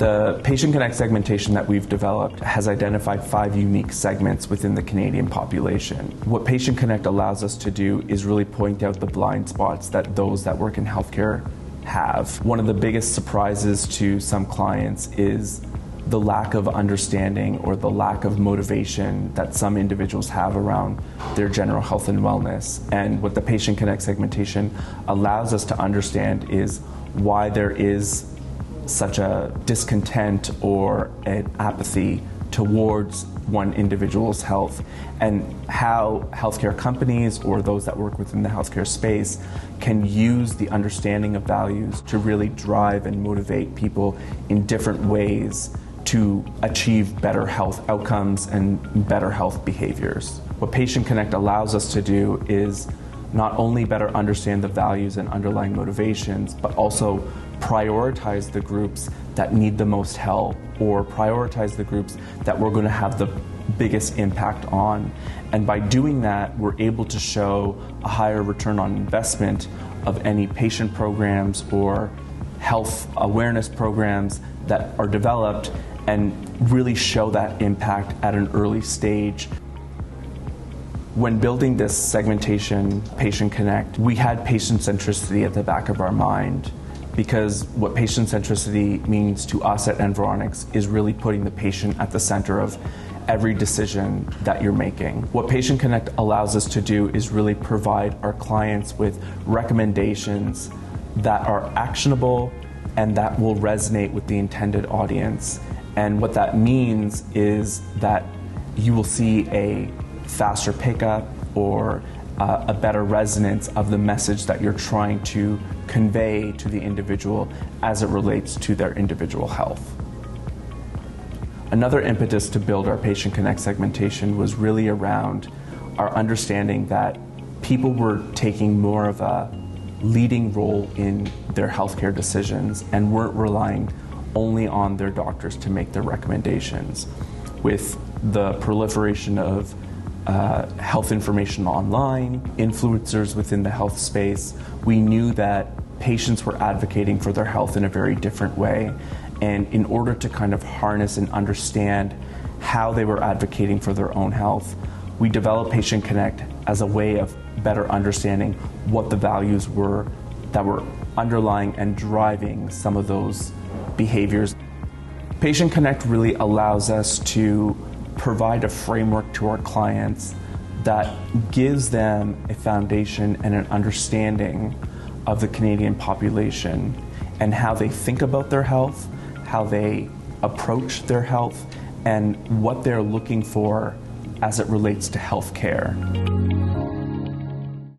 The PatientConnect segmentation that we've developed has identified 5 unique segments within the Canadian population. What PatientConnect allows us to do is really point out the blind spots that those that work in healthcare have. One of the biggest surprises to some clients is the lack of understanding or the lack of motivation that some individuals have around their general health and wellness. And what the PatientConnect segmentation allows us to understand is why there is such a discontent or an apathy towards one individual's health, and how healthcare companies or those that work within the healthcare space can use the understanding of values to really drive and motivate people in different ways to achieve better health outcomes and better health behaviors. What PatientConnect allows us to do is not only better understand the values and underlying motivations, but also prioritize the groups that need the most help, or prioritize the groups that we're going to have the biggest impact on. And by doing that, we're able to show a higher return on investment of any patient programs or health awareness programs that are developed, and really show that impact at an early stage. When building this segmentation, PatientConnect, we had patient centricity at the back of our mind, because what patient centricity means to us at Environics is really putting the patient at the center of every decision that you're making. What PatientConnect allows us to do is really provide our clients with recommendations that are actionable and that will resonate with the intended audience. And what that means is that you will see a faster pickup or a better resonance of the message that you're trying to convey to the individual as it relates to their individual health. Another impetus to build our PatientConnect segmentation was really around our understanding that people were taking more of a leading role in their healthcare decisions and weren't relying only on their doctors to make their recommendations. With the proliferation of health information online, influencers within the health space, we knew that patients were advocating for their health in a very different way. And in order to kind of harness and understand how they were advocating for their own health, we developed PatientConnect as a way of better understanding what the values were that were underlying and driving some of those behaviors. PatientConnect really allows us to provide a framework to our clients that gives them a foundation and an understanding of the Canadian population and how they think about their health, how they approach their health, and what they're looking for as it relates to health care.